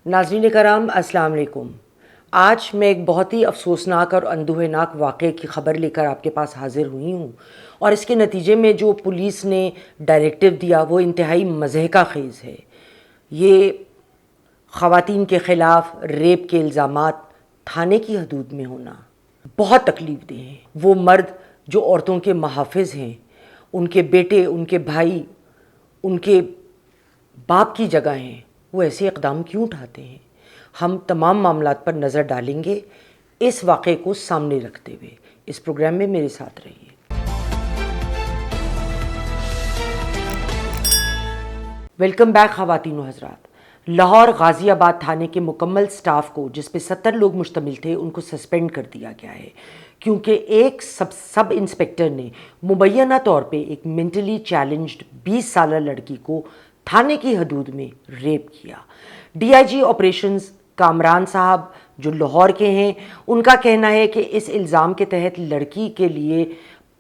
ناظرین کرام السلام علیکم۔ آج میں ایک بہت ہی افسوسناک اور اندوہناک واقعے کی خبر لے کر آپ کے پاس حاضر ہوئی ہوں، اور اس کے نتیجے میں جو پولیس نے ڈائریکٹیو دیا وہ انتہائی مضحکہ خیز ہے۔ یہ خواتین کے خلاف ریپ کے الزامات تھانے کی حدود میں ہونا بہت تکلیف دہ ہیں۔ وہ مرد جو عورتوں کے محافظ ہیں، ان کے بیٹے، ان کے بھائی، ان کے باپ کی جگہ ہیں، وہ ایسے اقدام کیوں اٹھاتے ہیں؟ ہم تمام معاملات پر نظر ڈالیں گے اس واقعے کو سامنے رکھتے ہوئے۔ اس پروگرام میں میرے ساتھ رہیے۔ ویلکم بیک خواتین و حضرات۔ لاہور غازی آباد تھانے کے مکمل سٹاف کو، جس پہ 70 لوگ مشتمل تھے، ان کو سسپینڈ کر دیا گیا ہے کیونکہ ایک سب انسپکٹر نے مبینہ طور پہ ایک مینٹلی چیلنجڈ 20 سالہ لڑکی کو تھانے کی حدود میں ریپ کیا۔ D I G operations Kamran صاحب جو لاہور کے ہیں، ان کا کہنا ہے کہ اس الزام کے تحت لڑکی کے لیے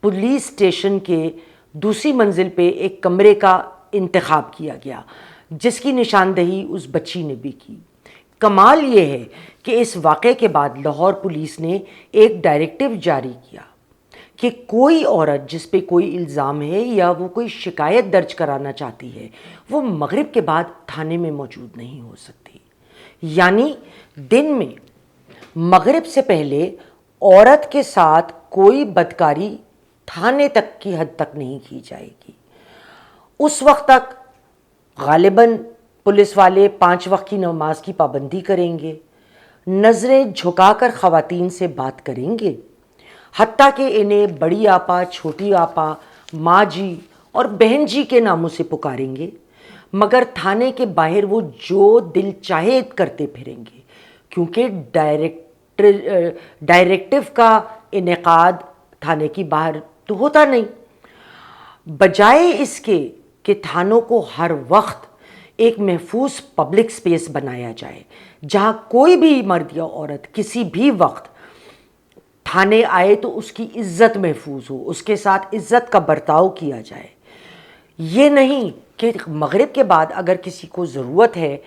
پولیس اسٹیشن کے دوسری منزل پہ ایک کمرے کا انتخاب کیا گیا، جس کی نشاندہی اس بچی نے بھی کی۔ کمال یہ ہے کہ اس واقعے کے بعد لاہور پولیس نے ایک ڈائریکٹیو جاری کیا کہ کوئی عورت جس پہ کوئی الزام ہے یا وہ کوئی شکایت درج کرانا چاہتی ہے، وہ مغرب کے بعد تھانے میں موجود نہیں ہو سکتی۔ یعنی دن میں مغرب سے پہلے عورت کے ساتھ کوئی بدکاری تھانے تک کی حد تک نہیں کی جائے گی۔ اس وقت تک غالباً پولیس والے 5 وقت کی نماز کی پابندی کریں گے، نظریں جھکا کر خواتین سے بات کریں گے، حتیٰ کہ انہیں بڑی آپا، چھوٹی آپا، ماں جی اور بہن جی کے ناموں سے پکاریں گے، مگر تھانے کے باہر وہ جو دل چاہے کرتے پھریں گے، کیونکہ ڈائریکٹیو کا انعقاد تھانے کی باہر تو ہوتا نہیں۔ بجائے اس کے کہ تھانوں کو ہر وقت ایک محفوظ پبلک سپیس بنایا جائے جہاں کوئی بھی مرد یا عورت کسی بھی وقت تھانے آئے تو اس کی عزت محفوظ ہو، اس کے ساتھ عزت کا برتاؤ کیا جائے۔ یہ نہیں کہ مغرب کے بعد اگر کسی کو ضرورت ہے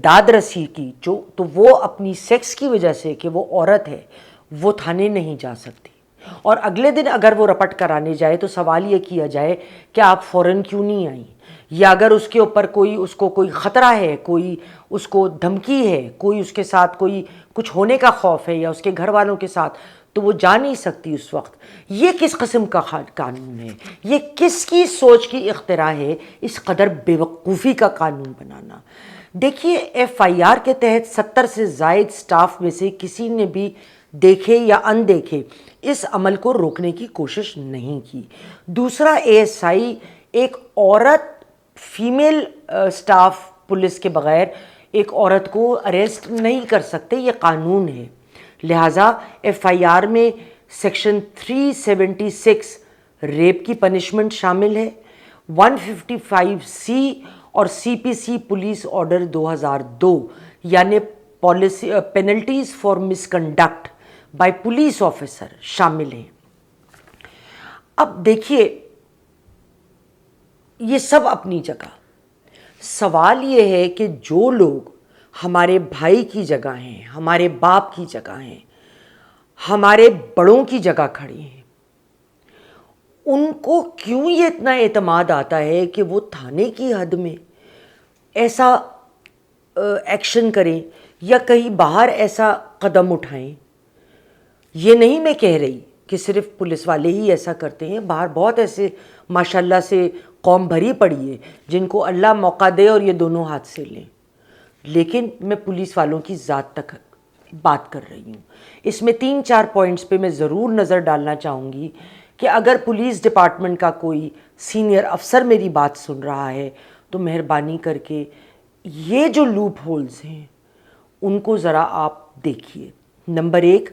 داد رسی کی تو وہ اپنی سیکس کی وجہ سے کہ وہ عورت ہے وہ تھانے نہیں جا سکتی، اور اگلے دن اگر وہ رپٹ کرانے جائے تو سوال یہ کیا جائے کہ آپ فوراً کیوں نہیں آئیں، یا اگر اس کے اوپر اس کو کوئی خطرہ ہے، کوئی اس کو دھمکی ہے، کوئی اس کے ساتھ کوئی کچھ ہونے کا خوف ہے یا اس کے گھر والوں کے ساتھ، تو وہ جا نہیں سکتی اس وقت۔ یہ کس قسم کا قانون ہے؟ یہ کس کی سوچ کی اختراع ہے اس قدر بے وقوفی کا قانون بنانا؟ دیکھیے، ایف آئی آر کے تحت 70 سے زائد سٹاف میں سے کسی نے بھی دیکھے یا اندیکھے اس عمل کو روکنے کی کوشش نہیں کی۔ دوسرا، اے ایس آئی ایک عورت فیمیل سٹاف پولیس کے بغیر ایک عورت کو اریسٹ نہیں کر سکتے، یہ قانون ہے۔ لہٰذا ایف آئی آر میں سیکشن 376 ریپ کی پنشمنٹ شامل ہے، 155 سی اور سی پی سی پولیس آرڈر 2002 یعنی penalties for miss conduct by police officer شامل ہیں۔ اب دیکھیے، یہ سب اپنی جگہ، سوال یہ ہے کہ جو لوگ ہمارے بھائی کی جگہ ہیں، ہمارے باپ کی جگہ ہیں، ہمارے بڑوں کی جگہ کھڑے ہیں، ان کو کیوں یہ اتنا اعتماد آتا ہے کہ وہ تھانے کی حد میں ایسا ایکشن کریں یا کہیں باہر ایسا قدم اٹھائیں؟ یہ نہیں میں کہہ رہی کہ صرف پولیس والے ہی ایسا کرتے ہیں، باہر بہت ایسے ماشاءاللہ سے قوم بھری پڑی ہے جن کو اللہ موقع دے اور یہ دونوں ہاتھ سے لیں، لیکن میں پولیس والوں کی ذات تک بات کر رہی ہوں۔ اس میں 3-4 پوائنٹس پہ میں ضرور نظر ڈالنا چاہوں گی کہ اگر پولیس ڈپارٹمنٹ کا کوئی سینئر افسر میری بات سن رہا ہے تو مہربانی کر کے یہ جو لوپ ہولز ہیں ان کو ذرا آپ دیکھیے۔ نمبر 1،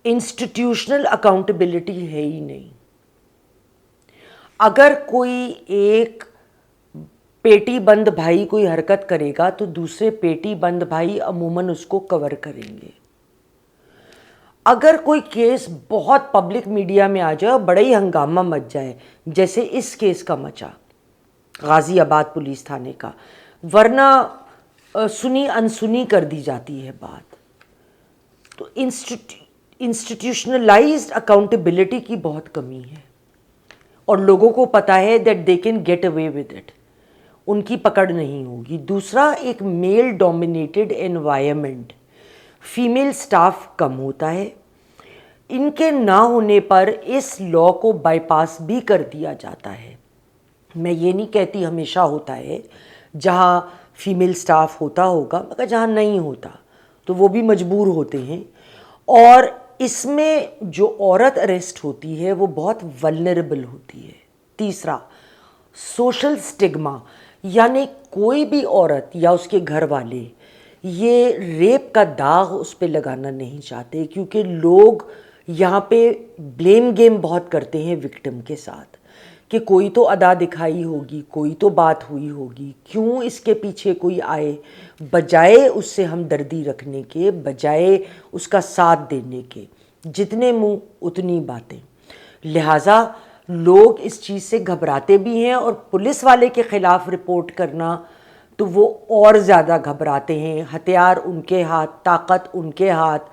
انسٹیٹیوشنل اکاؤنٹیبلٹی ہے ہی نہیں۔ اگر کوئی ایک پیٹی بند بھائی کوئی حرکت کرے گا تو دوسرے پیٹی بند بھائی عموماً اس کو کور کریں گے۔ اگر کوئی کیس بہت پبلک میڈیا میں آ جائے اور بڑا ہی ہنگامہ مچ جائے، جیسے اس کیس کا مچا غازی آباد پولیس تھانے کا، ورنہ سنی انسنی کر دی جاتی ہے بات. تو انسٹیٹیوشنلائزڈ اکاؤنٹیبلٹی کی بہت کمی ہے اور لوگوں کو پتہ ہے that they can get away with it, ان کی پکڑ نہیں ہوگی. دوسرا, ایک male dominated environment, female staff کم ہوتا ہے, ان کے نہ ہونے پر اس لا کو بائی پاس بھی کر دیا جاتا ہے. میں یہ نہیں کہتی ہمیشہ ہوتا ہے, جہاں فیمیل سٹاف ہوتا ہوگا, مگر جہاں نہیں ہوتا تو وہ بھی مجبور ہوتے ہیں. اور اس میں جو عورت اریسٹ ہوتی ہے وہ بہت ولنریبل ہوتی ہے. تیسرا, سوشل سٹگما, یعنی کوئی بھی عورت یا اس کے گھر والے یہ ریپ کا داغ اس پہ لگانا نہیں چاہتے, کیونکہ لوگ یہاں پہ بلیم گیم بہت کرتے ہیں وکٹم کے ساتھ کہ کوئی تو ادا دکھائی ہوگی, کوئی تو بات ہوئی ہوگی, کیوں اس کے پیچھے کوئی آئے, بجائے اس سے ہمدردی رکھنے کے, بجائے اس کا ساتھ دینے کے. جتنے منہ اتنی باتیں. لہٰذا لوگ اس چیز سے گھبراتے بھی ہیں, اور پولیس والے کے خلاف رپورٹ کرنا تو وہ اور زیادہ گھبراتے ہیں. ہتھیار ان کے ہاتھ, طاقت ان کے ہاتھ,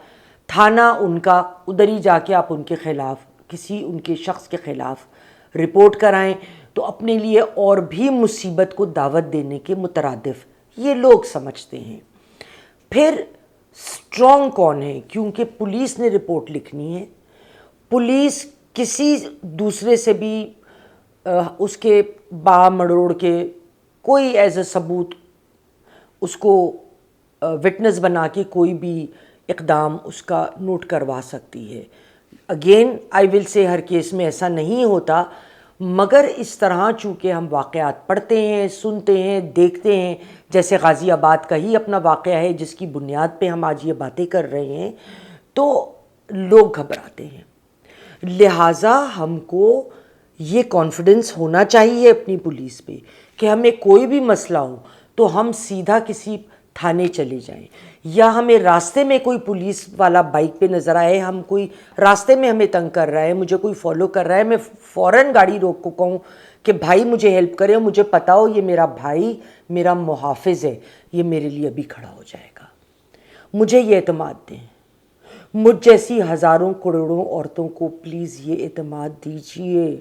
تھانہ ان کا, ادھر ہی جا کے آپ ان کے خلاف, کسی ان کے شخص کے خلاف رپورٹ کرائیں تو اپنے لیے اور بھی مصیبت کو دعوت دینے کے مترادف یہ لوگ سمجھتے ہیں. پھر اسٹرانگ کون ہے, کیونکہ پولیس نے رپورٹ لکھنی ہے. پولیس کسی دوسرے سے بھی اس کے باہ مڑوڑ کے کوئی ایز اے ثبوت اس کو وٹنس بنا کے کوئی بھی اقدام اس کا نوٹ کروا سکتی ہے. اگین آئی ول سے ہر کیس میں ایسا نہیں ہوتا, مگر اس طرح چونکہ ہم واقعات پڑھتے ہیں, سنتے ہیں, دیکھتے ہیں, جیسے غازی آباد کا ہی اپنا واقعہ ہے جس کی بنیاد پہ ہم آج یہ باتیں کر رہے ہیں, تو لوگ گھبراتے ہیں. لہٰذا ہم کو یہ کانفیڈنس ہونا چاہیے اپنی پولیس پہ کہ ہمیں کوئی بھی مسئلہ ہو تو ہم سیدھا کسی تھانے چلے جائیں, یا ہمیں راستے میں کوئی پولیس والا بائک پہ نظر آئے, ہم کوئی راستے میں ہمیں تنگ کر رہا ہے, مجھے کوئی فالو کر رہا ہے, میں فوراً گاڑی روک کو کہوں کہ بھائی مجھے ہیلپ کرے, مجھے پتہ ہو یہ میرا بھائی میرا محافظ ہے, یہ میرے لیے ابھی کھڑا ہو جائے گا, مجھے یہ اعتماد دیں. مجھ جیسی ہزاروں کروڑوں عورتوں کو پلیز یہ اعتماد دیجیے.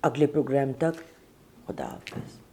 اگلے پروگرام تک خدا حافظ.